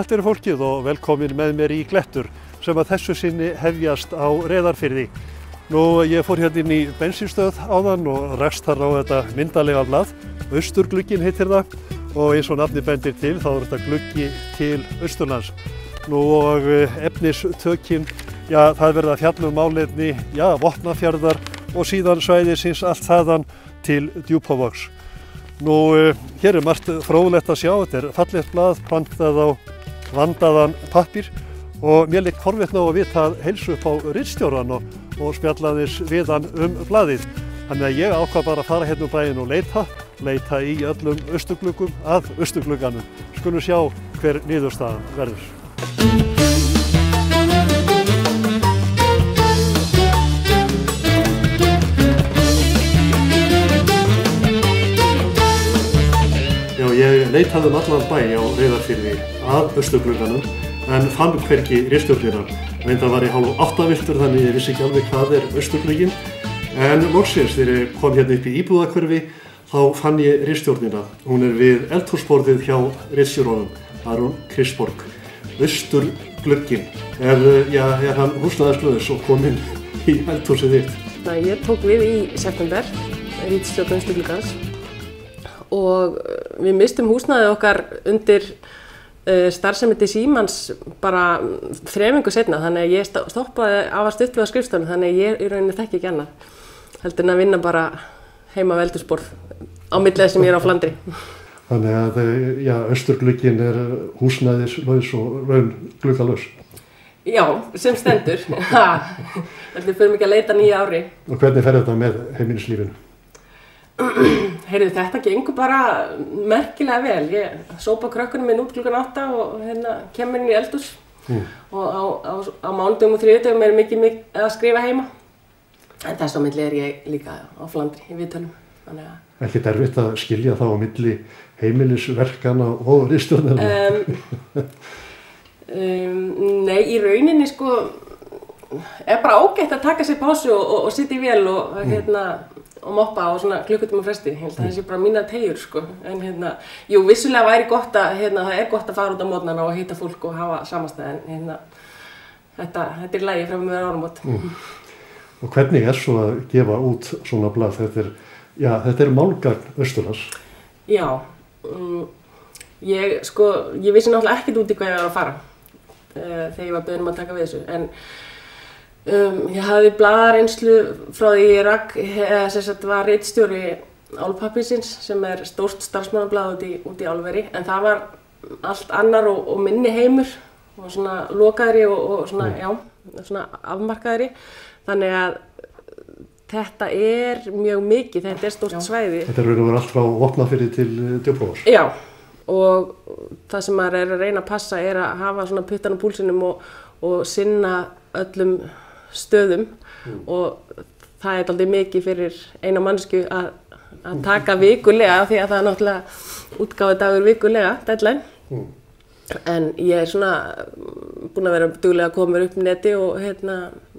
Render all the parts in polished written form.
Sælt eru fólkið og velkomin með mér í Glettur sem að þessu sinni hefjast á Reyðarfirði. Ég fór hérna inn í bensínstöð áðan og rekst þar á þetta myndarlega blað. Austurglugginn heitir það og eins og nafni bendir til þá er þetta gluggi til Austurlands. Og efnistökin, það verða að fjalla málefni, Vopnafjarðar og síðan svæðisins allt þaðan til Djúpavogs. Hér er margt fróðlegt að sjá, þetta er fallegt blað, pantað á vandaðan pappír og mér leik forvitni á að vita að heilsu upp á ritstjóran og spjallaðis við hann blaðið. Þannig að ég ákvað bara að fara hérna bæinn og leita í öllum austurgluggum að austurglugganum. Skulum sjá hver niðurstaðan verður. Ég leitaði allan bæ á Reyðarfirði að austurglugganum en fann hvergi ritstjórnina. Reyndar var ég hálf 8 viltur þannig ég vissi ekki alveg hvað er austurglugginn. En loksins þegar ég kom hérna upp í íbúðahverfi þá fann ég ritstjórnina. Hún er við eldhúsborðið hjá ritstjóranum, Aron Kristborg. Austurglugginn. Er hann húsnæðislaus og kominn í eldhúsið þitt? Ég tók við í september, ritstjórn austurgluggans. Og við mistum húsnæðið okkar undir starfsemi til Símans bara 3 vikur seinna, þannig að ég stoppaði af að stutt við á skrifstofunni, þannig að ég í rauninni þekki ekki annað. Heldur en að vinna bara heima við eldhúsborð á milli þess sem ég er á Flandri. Þannig að austurglugginn er húsnæðislaus og raun gluggalaus. Já, sem stendur. Þannig við förum ekki að leita nýja ári. Og hvernig fer þetta með heimilislífinu? Heyrðu, þetta gengur bara merkilega vel. Ég sópa krökkunum minn út klukkan 8 og kemur inn í eldhús. Og á mánudögum og þriðjudögum er mikið að skrifa heima. En þess á milli er ég líka á Flandri í viðtölum. Ekkert erfitt að skilja þá á milli heimilisverkana og ritstjórnarinnar? Nei, í rauninni er bara ágætt að taka sér pásu og sitja í vél og moppa á svona klukkutíma fresti. Það sé bara mínar teygjur, En jú, vissulega væri gott að, það er gott að fara út á morgnana og hitta fólk og hafa samastað, en þetta er lagi frá með áramót. Og hvernig er svo að gefa út svona blað? Þetta er málgagn Austurlands. Já, ég vissi náttúrulega ekkert út í hvað ég var að fara þegar ég var beðin að taka við þessu, en ég hafði blaðareynslu frá því ég var ritstjóri Álpappírsins sem er stórt starfsmannablað út í álveri, en það var allt annar og minni heimur og svona lokaðri og svona afmarkaðri, þannig að þetta er mjög mikið, þetta er stórt svæði. Þetta er allt frá Vopnafirði til Djúpavogs. Já, og það sem maður er að reyna að passa er að hafa svona puttan á púlsinum og sinna öllum stöðum og það er dálítið mikið fyrir eina mannsku að taka vikulega því að það er náttúrulega útgáfudagur vikulega, deadline. En ég er svona búin að vera duglega að koma mér upp neti og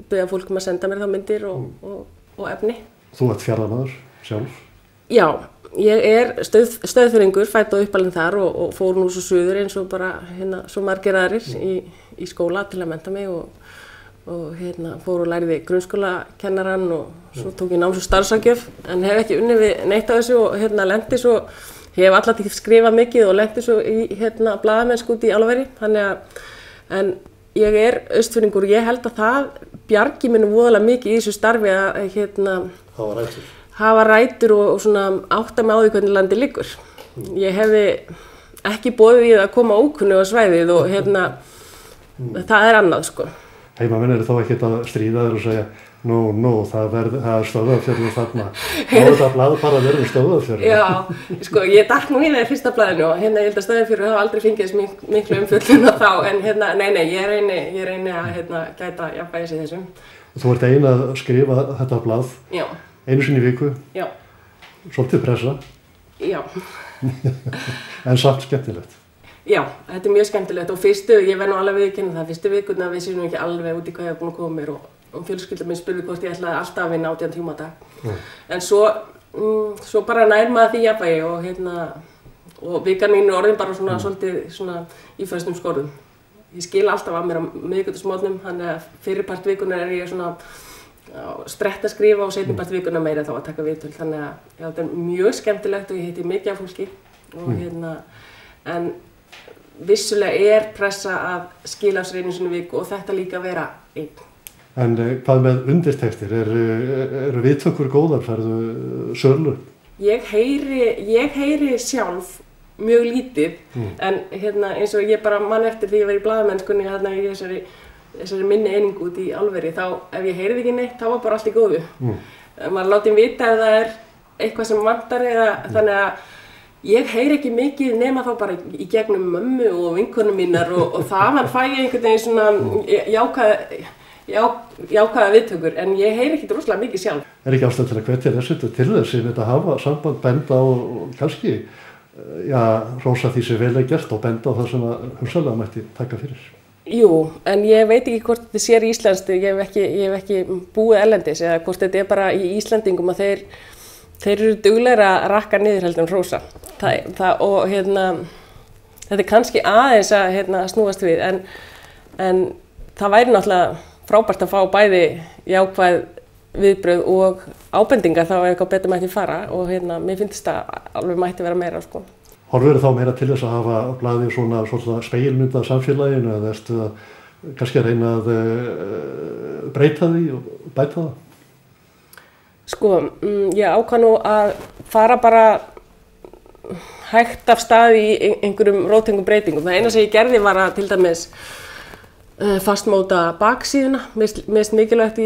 biðja fólk að senda mér þá myndir og efni. Þú ert fjarðamaður sjálf? Já, ég er stöðfirringur, fædd og uppalinn þar og fór nú svo suður eins og bara svo margir aðrir í skóla til að mennta mig og fór og læriði grunnskólakennarann og svo tók ég náms- og starfsráðgjöf en hef ekki unnið við neitt af þessu og lenti svo, hef alltaf skrifað mikið og lenti svo í blaðamennsku út í álveri, en ég er austfirringur og ég held að það bjargi mér nú voðalega mikið í þessu starfi að hafa rætur og svona átta mig á því hvernig landið liggur. Ég hefði ekki boðið í það að koma ókunnuga á svæðið og það er annað, Heimamenn eru þá ekkert að stríða þér og segja það er Stöðvarfjörður þarna. Þetta blað bara verður Stöðvarfjörður. Já, ég datt nú í það í fyrsta blaðinu og ég held að Stöðvarfjörður hafa aldrei fengið þess miklu umfjöllun á þá, en nei, ég reyni að gæta jafnvægis í þessum. Þú ert ein að skrifa þetta blað einu sinni í viku. Já. Svolítið pressa. Já. En samt skemmtilegt. Já, þetta er mjög skemmtilegt og ég verð nú alveg viðurkenna það, fyrstu vikurnar við séum ekki alveg út í hvað ég hef búin að koma mér og fjölskylda minn spurði hvort ég ætlaði alltaf að vinna 18 tíma á dag. En svo bara nær maður því jafnvægi og vikan mín orðin bara svona svolítið svona í föstum skorðum. Ég skil alltaf að mér á miðvikudagsmorgnum, þannig að fyrirpart vikunar ég svona strett að skrifa og seinni part vikunar meira þá að taka viðtöl. Þannig að já, þetta mjög skemmtilegt og ég hitti mikið af fólki og en vissulega pressa að skila á sér einu sinni viku og þetta líka vera einn. En hvað með undirtektir? Eru viðtökur góðar? Færðu sölu? Ég heyri sjálf mjög lítið, en eins og ég bara man eftir því ég var í blaðamennskunni í þessari minni einingu út í álveri, þá ef ég heyrði ekki neitt, þá var bara allt í góðu. Maður láti vita ef það eitthvað sem vantar þannig að ég heyri ekki mikið nema þá bara í gegnum mömmu og vinkonum mínar og þaðan fæ ég einhvern veginn svona jákvæða viðtökur, en ég heyri ekki rosalega mikið sjálf. Ekki ástæða til að hvetja þessu til þess að hafa samband, benda og kannski hrósa því sem vel gert og benda á það sem hugsanlega mætti taka fyrir? Jú, en ég veit ekki hvort þetta sér íslenskt, ég hef ekki búið erlendis eða hvort þetta bara í Íslendingum að þeir eru duglegir að rakka niður heldur en hrósa. Og þetta kannski aðeins að snúast við, en það væri náttúrulega frábært að fá bæði jákvæð viðbrögð og ábendingar þá eitthvað betur mætti fara og mér finnst það alveg mætti vera meira sko. Horfir þá meira til þess að hafa blaðið svona spegilmynd af samfélaginu eða ertu kannski að reyna að breyta því og bæta það? Sko, ég ákvað nú að fara bara hægt af stað í einhverjum róttengum breytingum. Það eina sem ég gerði var að til dæmis fastmóta baksíðuna. Mér finnst mikilvægt í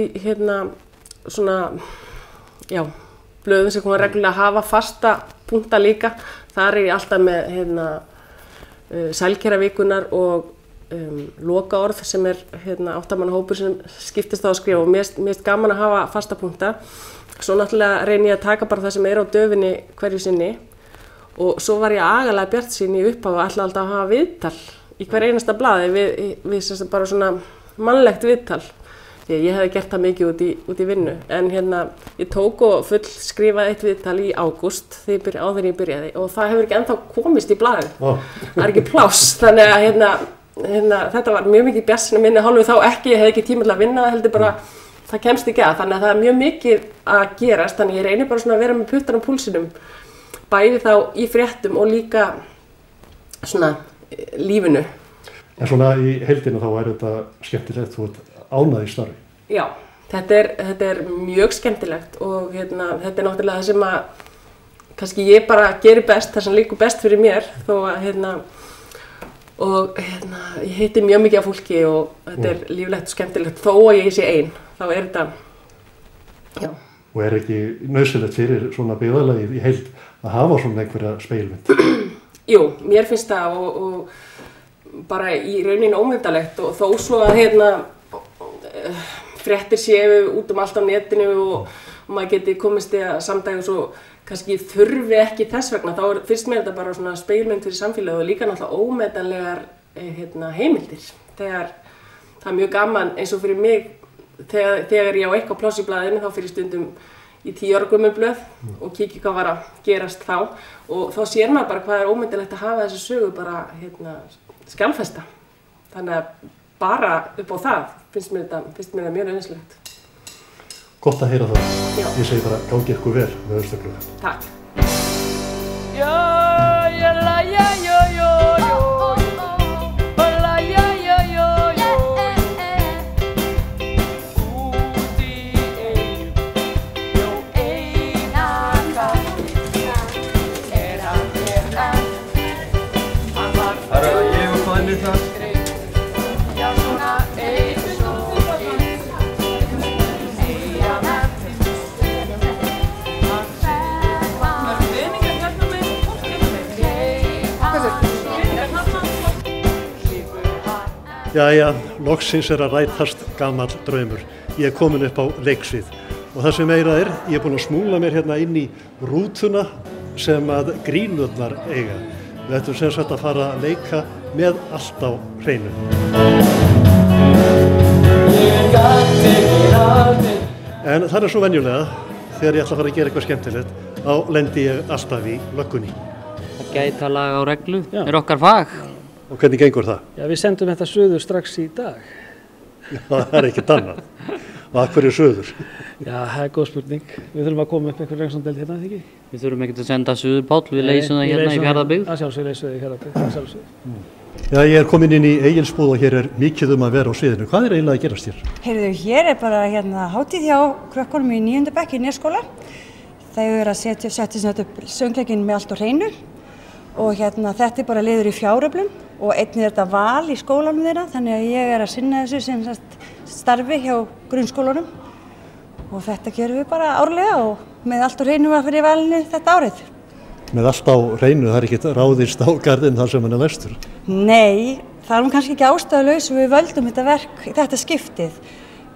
blöðum sem koma reglulega að hafa fasta punkta líka. Þar ég alltaf með sælkerravikunar og lokaorð sem 8 manna hópur sem skiptist á að skrifa og mér finnst gaman að hafa fasta punkta. Svo náttúrulega reyni ég að taka bara það sem á döfinni hverju sinni og svo var ég agalega bjartsýn í upphafi og ætla alltaf að hafa viðtal í hver einasta blaði við bara svona mannlegt viðtal. Því ég hefði gert það mikið út í vinnu, en ég tók og skrifaði eitt viðtal í ágúst áður ég byrjaði og það hefur ekki ennþá komist í blaðið. Það er ekki pláss, þannig að þetta var mjög mikið bjartsýn að minni hálfu þá ekki, ég hefði ekki tíma til að vinna, heldur bara það kemst ekki að, þannig að það er mjög mikið að gerast, þannig ég reynir bara svona að vera með puttan á púlsinum, bæði þá í fréttum og líka svona lífinu. En svona í heildina þá þetta skemmtilegt, þú ánægð í starfi? Já, þetta er mjög skemmtilegt og þetta er náttúrulega það sem að kannski ég bara gerir best, það sem líkur best fyrir mér þó að ég hitti mjög mikið af fólki og þetta er líflegt og skemmtilegt þó að ég sé ein, þá þetta, já. Og ekki nauðsynlegt fyrir svona byggðarlagið í heild að hafa svona einhverja spegilmynd? Jú, mér finnst það og bara í rauninni ómyndalegt og þó svo að fréttir séu út allt á netinu og maður geti komist í að samdægum svo kannski þurfi ekki þess vegna, þá finnst mér þetta bara svona spegilmynd fyrir samfélagið og líka náttúrulega ómetanlegar heimildir. Þegar það er mjög gaman eins og fyrir mig, þegar ég á eitthvað pláss í blaðinu þá fyrir stundum í 10 ára gömul blöð og kíkja hvað var að gerast þá og þá sér maður bara hvað er ómetanlegt að hafa þessu sögu bara skjalfesta. Þannig að bara upp á það finnst mér það mjög nauðsynlegt. Gott að heyra það. Já. Ég segi bara gangi ykkur vel með Austurglugga. Takk. Jæja, loksins að rætast gamall draumur. Ég er komin upp á leiksvið og það sem meira ég er búinn að smúla mér inn í rútuna sem að Grínurnar eiga. Við ætlum sem sagt að fara að leika með allt á hreinu. En það svo venjulega, þegar ég ætla að fara að gera eitthvað skemmtilegt, þá lendi ég alltaf í löggunni. Það gæta lag á reglu, okkar fag. Og hvernig gengur það? Já, við sendum þetta suður strax í dag. Já, það ekkert annað. Og af hverju suður? Já, það góð spurning. Við þurfum að koma upp einhver rannsókndeild hérna, ekki? Við þurfum ekkert að senda suður Páll, við leysum það hérna í Fjarðabyggð. Það sjálfsög leysum við í Fjarðabyggð, Já, ég komin inn í Egilsbúð og hér mikið að vera á sviðinu. Hvað eiginlega að gerast hér? Heyrðu, hér bara hátíð hjá krökkunum í 9. bekk í Nesskóla. Þau að setja upp söngleikinn með allt á hreinu og þetta bara liður í fjáröflun og einnig þetta val í skólanum þeirra, þannig að ég að sinna þessu sem starfi hjá grunnskólanum og þetta gerum við bara árlega og með allt á hreinu að fyrir valinu þetta árið. Með allt á hreinu, það ekkert ráðist á garðinn þar sem hann læstur? Nei, það kannski ekki ástæðulaus og við völdum þetta verk, þetta skiptið.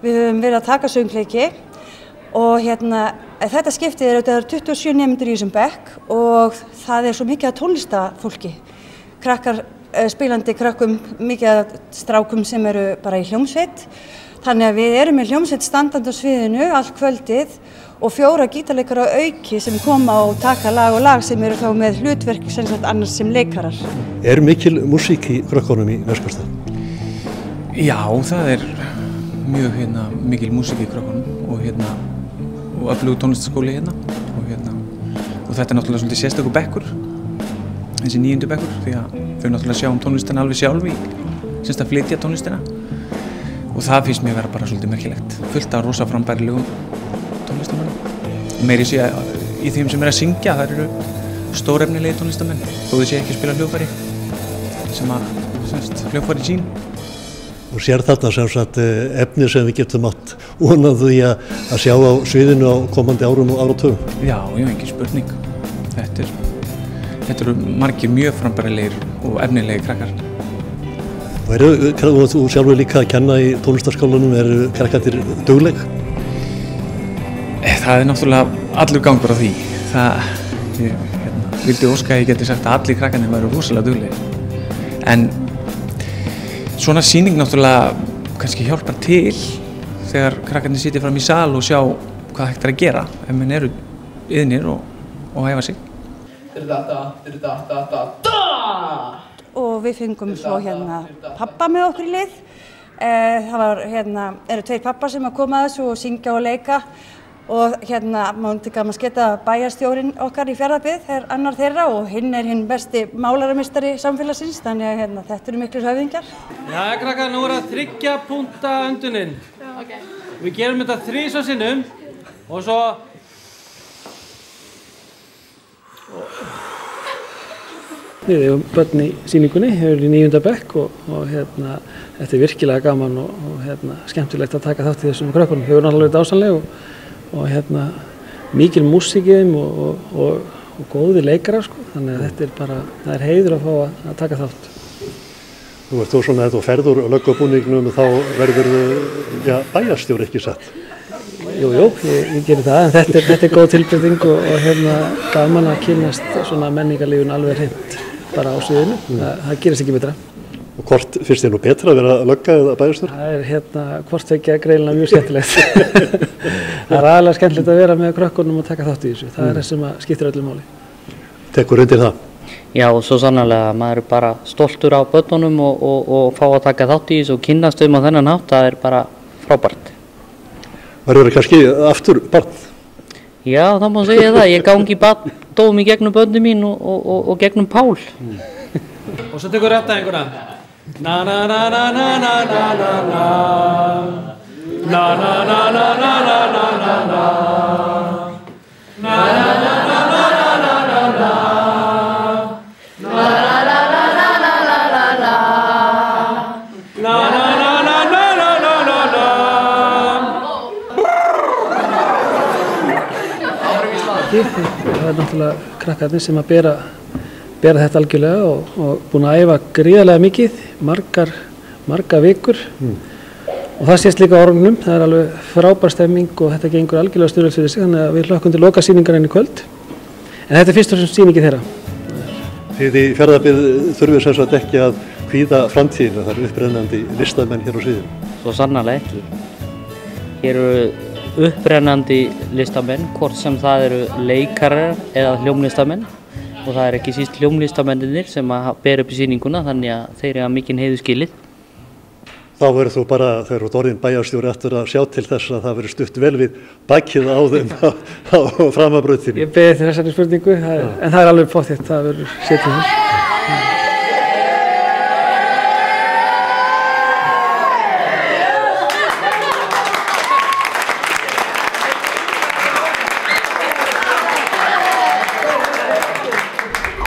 Við höfum verið að taka söngleiki og þetta skiptið það 27 nemendur í þessum bekk og það svo mikið af tónlistafólki. Krakkar, spilandi krökkum, mikið af strákum sem eru bara í hljómsveit. Þannig að við erum með hljómsveit standandi á sviðinu allt kvöldið og 4 gítarleikara á auki sem koma og taka lag og lag sem eru þá með hlutverk annars sem leikarar. Mikil músík í krökkunum í Neskaupstað? Já, það mjög mikil músík í krökkunum og öflugur tónlistarskóli og þetta náttúrulega svolítið sérstakur bekkur, þessi 9. bekkur, því að þau náttúrulega sjá tónlistina alveg sjálf að flytja tónlistina og það finnst mér vera bara svolítið merkilegt. Fullt af rosa frambærilegum tónlistamönnum. Meiri sé í þeim sem að syngja, það eru stórefnilegi tónlistamenn, þó þau sé ekki að spila hljóðfæri sem hljóðfæri sín. Og sér þarna efni sem við getum átt vonað því að sjá á sviðinu á komandi árum og áratugum. Já, engin spurning. Þetta eru margir mjög frambærilegir og efnilegir krakkar. Og þú sjálfur líka að kenna í tónlistarskólanum, eru krakkarnir dugleg? Það náttúrulega allur gangur á því. Ég vildi óska að ég geti sagt að allir krakkarnir væru rosalega duglegir. En svona sýning náttúrulega kannski hjálpar til þegar krakkarnir sitja fram í sal og sjá hvað hægt að gera ef menn eru iðnir og æfa sig. Og við fengum svo pappa með okkur í lið. Það eru 2 pappar sem að koma að þessu og syngja og leika og mátti gaman sketa bæjarstjórinn okkar í Fjarðabyggð annar þeirra og hinn hinn besti málaramistari samfélagsins, þannig að þetta eru miklir höfðingjar. Já, krakkar, nú það 3 punkta öndunin. Okay. Við gerum þetta 3 sinnum og svo Við eigum börn í sýningunni, hefur í 9. bekk og þetta virkilega gaman og skemmtilegt að taka þátt í þessum krökkunum. Þau eru alveg dásamleg og mikil músík í þeim og góði leikarar, þannig að þetta það heiður að fá að taka þátt. Nú ert þú svona að þú ferður löggubúningnum þá verður bæjarstjóri ekki satt? Jú, ég gerir það, en þetta er góð tilbreyting og gaman að kynnast svona menningarlífun alveg hreint bara á sviðinu. Það gerist ekki betra. Og hvort finnst þér nú betra að vera lögga eða bæjarstjóri? Það hvort tveggja greinilega mjög skemmtilegt. Það er aðalega skemmtilegt að vera með krökkunum og taka þátt í þessu. Það það sem skiptir öllu máli. Tekur undir það? Já, og svo sannarlega, maður bara stoltur á börnunum og fá að taka þátt í þessu og kynnast á þennan hátt, það bara frábært. Verður það kannski aftur barn? Já, það má segja það. Ég gangi barndóm í gegnum börnum mín og gegnum Pál. Og svo tekur réttæðinguna. Na na na na na na na na na na na na na na na na na na na na Það er náttúrulega krakkarnir sem að bera þetta algjörlega og búin að æfa gríðarlega mikið, marga vikur og það sést líka á orðunum, það er alveg frábær stemming og þetta gengur algjörlega stjórnlega fyrir sig, þannig að við hlökkum til loka sýningarinn í kvöld. En þetta er fyrst og fremst sýningin þeirra. Þið í Fjarðabyggð þurfum sem sagt ekki að kvíða framtíðina, það eru upprennandi listamenn hér á sviðinu. Svo sannarlega ekki. Hér eru upprennandi listamenn, hvort sem það eru leikarar eða hljómlistamenn. og það ekki síst hljómlistamennirnir sem að ber upp í sýninguna, þannig að þeir eiga mikinn heiður skilið. Þá verður þú bara, þegar þú ert orðinn bæjarstjóri, eftir að sjá til þess að það verður stutt vel við bakið á þeim á framabrautinni. Ég beði þessari spurningu, en það alveg pottþétt, það verður setið þess.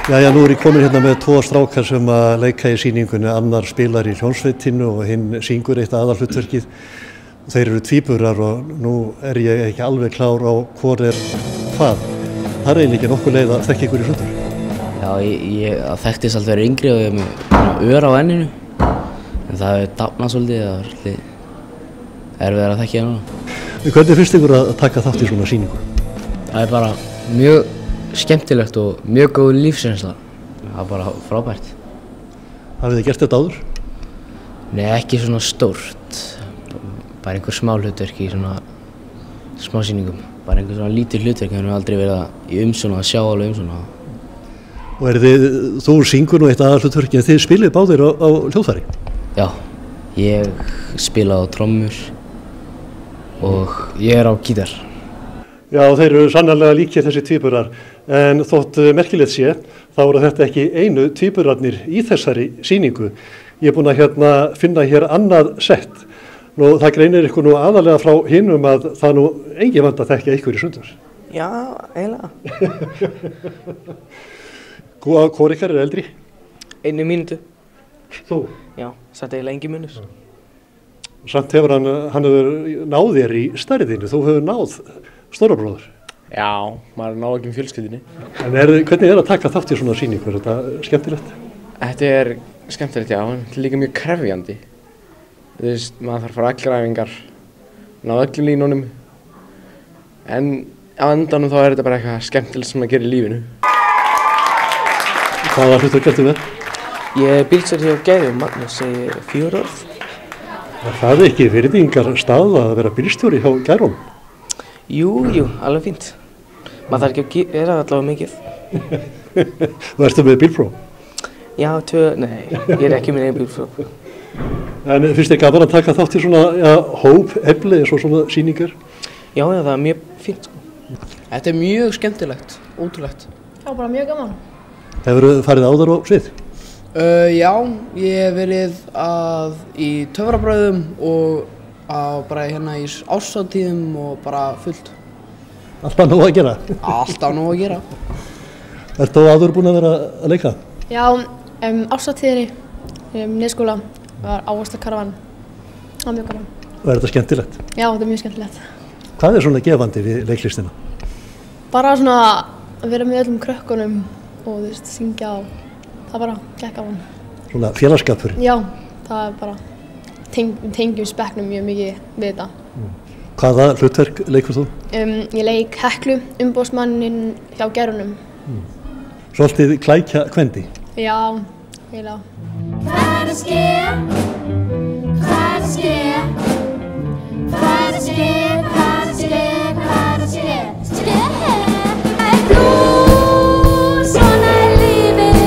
Jæja, nú ég komin hérna með 2 strákar sem að leika í sýningunni, annar spilar í hljómsveitinu og hinn syngur eitt aðalhlutverkið. Þeir eru tvíburar og nú ég ekki alveg klár á hvor hvað. Það eiginlega ekki nokkuð leið að þekka ykkur í sundur. Já, ég þekktist alltaf verið yngri og ég með ör á enninu, en það hefur dafnað svolítið, það var svolítið erfiðar að þekkja núna. Hvernig finnst ykkur að taka þátt í svona sýningu? Það er bara mjög skemmtilegt og mjög góð lífsreynsla. Það er bara frábært. Hafið þið gert þetta áður? Nei, ekki svona stórt. Bara einhver smá hlutverk í svona smá sýningum. Bara einhver svona lítið hlutverk, við höfum aldrei verið í umsjón að sjá alveg umsjón. Og þú syngur nú eitt aðalhlutverki, en þið spilið báðir á hljóðfæri? Já, ég spila á trommur og ég er á gítar. Já, þeir eru sannarlega líkir þessi tvíburar, en þótt merkilegt sé, þá eru þetta ekki einu tvíburarnir í þessari sýningu. Ég er búinn að finna hér annað sett. Nú, það greinir ykkur nú aðalega frá hinum að það nú engin vand að þekkja ykkur í sundur. Já, eiginlega. Hvor ykkar eldri? 1 mínútu. Þú? Já, satt eiginlega engin munur. Samt hefur hann hefur náð þér í stærðinu, þú hefur náð stóra bróður. Já, maður náð ekki fjölskyldunni. En hvernig að taka þátt í svona sýningu? Er þetta skemmtilegt? Þetta er skemmtilegt, já, en líka mjög krefjandi. Þú veist, maður þarf að fara allar æfingar, ná öllum línunum, en á endanum þá er þetta bara eitthvað skemmtilegt sem maður gerir í lífinu. Hvaða hlutverk ertu með? Ég er bílstjóri hjá Gæðum, Magnús, segi 4 orð. Er það ekki virðingar stað að vera bílstjóri hjá Gærum? Jú, alveg fínt. Maður þarf ekki að gera allavega mikið. Og ertu með bílpróf? Já, nei, ég er ekki með einn bílpróf. En finnst þér gaman að taka þátt í svona hópefli eins og svona sýningar? Já, það er mjög fínt, sko. Þetta er mjög skemmtilegt, ótrúlegt. Já, bara mjög gaman. Hefurðu farið áður á svið? Já, ég hef verið í töfrabrauðum og bara hérna í árshátíðum og bara fullt. Alltaf nóg að gera? Alltaf nóg að gera. Ertu áður búin að vera að leika? Já, árshátíðinni, Nesskóla, var ávaxtakarfan. Það var mjög gaman. Og er þetta skemmtilegt? Já, þetta er mjög skemmtilegt. Hvað er svona gefandi við leiklistina? Bara svona að vera með öllum krökkunum og þú veist, syngja og það bara gekk af hann. Svona félagskapur? Já, það er bara, tengjum spekknum mjög mikið við þetta. Hvaða hlutverk leikur þú? Ég leik Heklu, umboðsmanninn hjá Gærunum. Svolítið klækja kvendi? Já, eiginlega. Hvað er að ske? Hvað er að ske? Hvað er að ske? Hvað er að ske? Hvað er að ske? Ske? Er þú svona er lífið?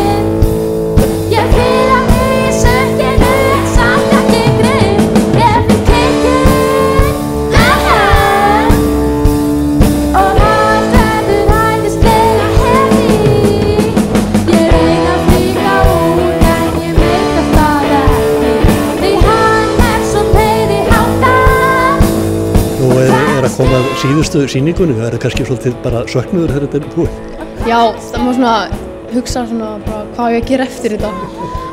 Ég vil að við sökjum upp, samt ekki greið. Ef við klikkum, og allt verður hæðislega hefi. Ég reyna að flýta út, en ég veit það ekki. Því hann er svo meiri hátta. Nú er að koma að síðustu sýningunni, er það kannski svolítið bara söknuður þegar þetta er búið? Já, það má svona hugsa svona bara hvað ég að gera eftir þetta.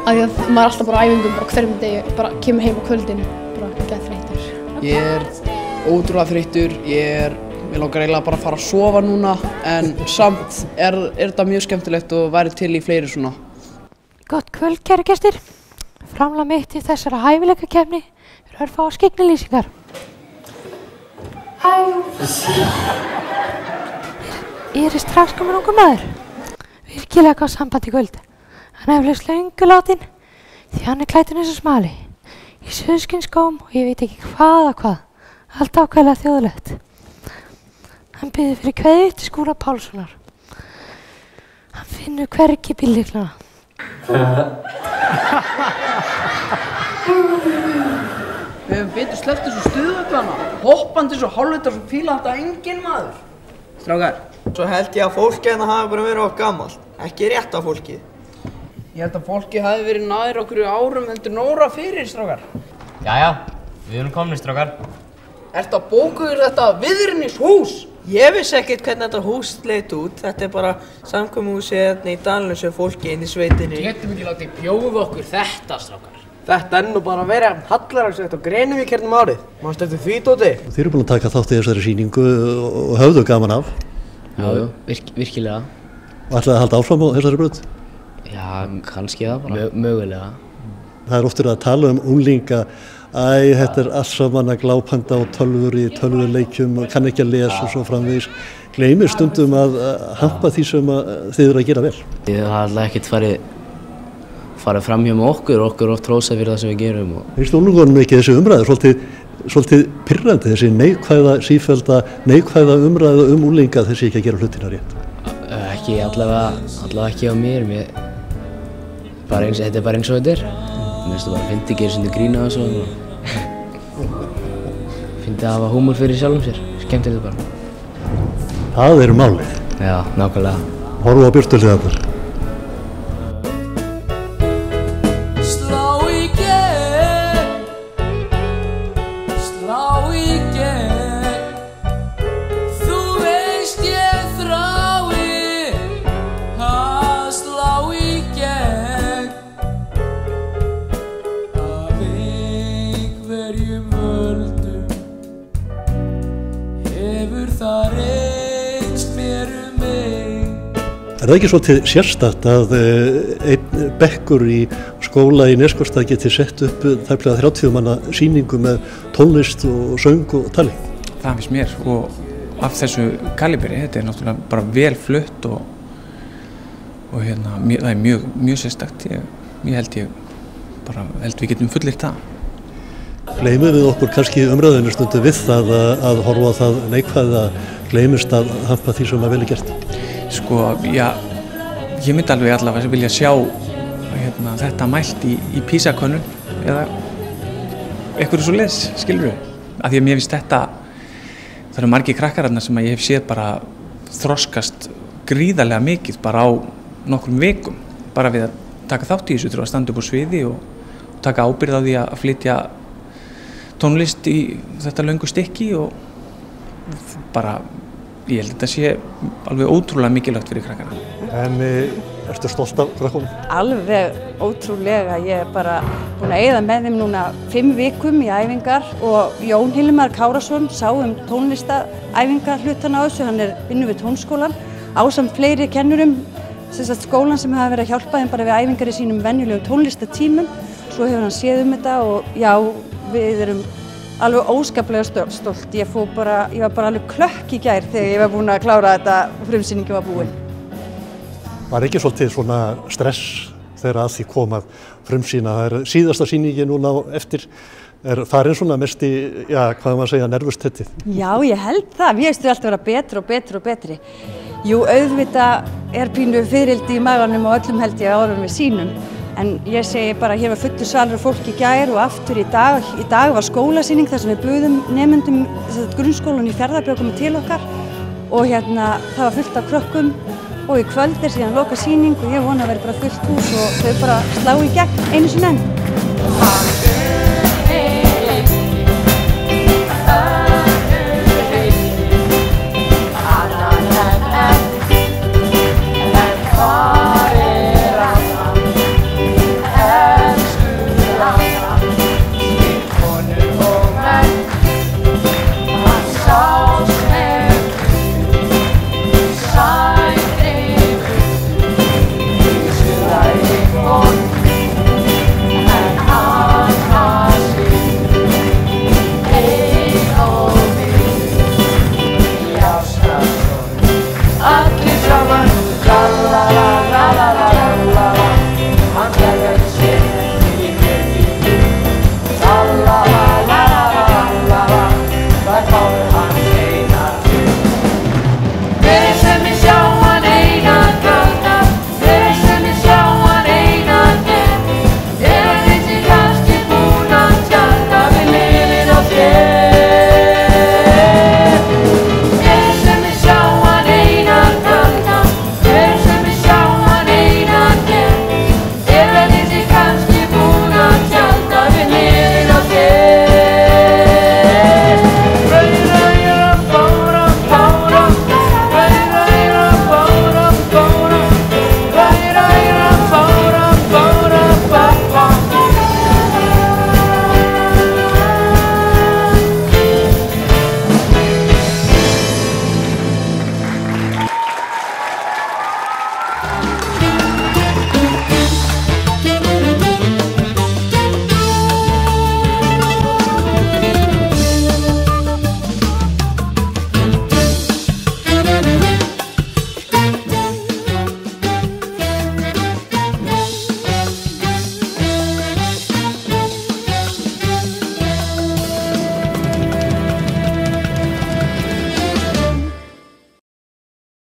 Af því að maður er alltaf bara á æfingum, bara hverjum degi, bara kemur heim á kvöldin, bara gett þreyttur. Ég er ótrúlega þreyttur, mig langar eiginlega bara að fara að sofa núna, en samt er þetta mjög skemmtilegt og væri til í fleiri svona. Gott kvöld, kæru gestir. Framlag mitt í þessara hæfileikakeppni er örfáar skyggnilýsingar. Ég er strax komin ungur maður. Virkilega gott samband í kvöld. Hann er eflaust löngu látinn því hann er klæddur eins og smali. Í suðskinsskóm og ég veit ekki hvað. Allt ákveðlega þjóðlegt. Hann biður fyrir kveðju til Skúla Pálssonar. Hann finnur hvergi bíllyklana. Við höfum betur sleppt þessu stuðvöglana. Hoppandi svo hálfvitar svo fíla þetta enginn maður. Strákar. Svo held ég að fólkið hérna hafi bara verið of gamalt. Ekki rétt af fólkið. Ég held að fólkið hafi verið nær okkur í árum heldur Nóra fyrir, strákar. Jæja, við erum komnir, strákar. Ertu að bóka þér þetta viðrýnishús? Ég vissi ekkert hvernig þetta hús leit út. Þetta bara samkomuhúsið hérna í dalnum sem fólki inn í sveitinni. Getum ekki látið bjóða okkur þetta, strákar. Þetta nú bara verið Hallararsveit og Grenivík hérna árið. Manstu eftir því, Dóti? Þið eru búin að taka þátt í þessari sýningu og höfðu gaman af. Já, virkilega. Og ætlaði að halda áfram á þessari braut? Já, kannski það bara. Mögulega. Það er oftur að tala unglinga. Þetta er allt saman að glápanda á tölvur í tölvuleikjum og kann ekki að lesa og svo framvegis. Gleymir stundum að hampa því sem þið eru að gera vel. Það er alltaf ekkert farið fram hjá með okkur oft hrósað fyrir það sem við gerum. Finnst unglingunum ekki þessi umræðu svolítið pirrandi, þessi neikvæða sífellda, neikvæða umræðu unglinga þessi ekki að gera hlutina rétt? Ekki, allavega ekki á mér. Þetta er bara eins og þetta er. Mér finnst það bara að fyndi gera svona grína og svo. Fyndi að hafa húmor fyrir sjálfum sér. Skemmtilegt bara. Það eru málið. Já, nákvæmlega. Horfa á björtuhliðarnar. Er það ekki svolítið sérstakt að einn bekkur í skóla í Neskaupstað geti sett upp tæplega 30 manna sýningu með tónlist og söng og tali? Það finnst mér og af þessu kaliberi, þetta er náttúrulega bara vel flutt og hérna, það er mjög sérstakt. Ég held við getum fullyrt það. Gleymum við okkur kannski umræðinu stundu við það að horfa á það neikvæða, gleymist að hampa því sem vel er gert? Sko, já, ég myndi allavega vilja sjá þetta mælt í PISA-könnun eða eitthvað svo leiðis, skilur við. Af því að mér finnst það eru margir krakkar þarna sem ég hef séð bara þroskast gríðarlega mikið bara á nokkrum vikum. Bara við að taka þátt í þessu, þurfa að standa upp á sviði og taka ábyrgð á því að flytja tónlist í þetta löngu stykki og bara ég held að þetta sé alveg ótrúlega mikilvægt fyrir krakkana. En ertu stolt af krakkunum? Alveg ótrúlega. Ég er bara búin að eyða með þeim núna 5 vikum í æfingar og Jón Hilmar Kárasson sá tónlistaæfingar hlutan á þessu. Hann vinnur við tónskólan ásamt fleiri kennurum skólan sem hafa verið að hjálpa þeim bara við æfingar í sínum venjulegum tónlistatímum. Svo hefur hann séð þetta og já, við erum alveg óskaplega stolt. Ég var bara alveg klökk í gær þegar ég var búin að klára þetta og frumsýningin var búin. Var ekki svolítið svona stress þegar að því kom að frumsýna? Það er síðasta sýningin núna eftir. Er farin svona mest í, hvað maður segja, nervustettið? Já, ég held það. Mér finnst þau alltaf vera betri og betri. Jú, auðvitað er pínu fiðrildi í maganum og öllum held ég áður við sýnum. En ég segi bara, hér var fullur salur fólk í gær og aftur í dag. Í dag var skólasýning þar sem við buðum nemendum grunnskólan í Fjarðabyggð komið til okkar og það var fullt af krökkum og í kvöld er síðan loka sýning og ég vona að vera bara fullt hús og þau bara slá í gegn einu sinni enn.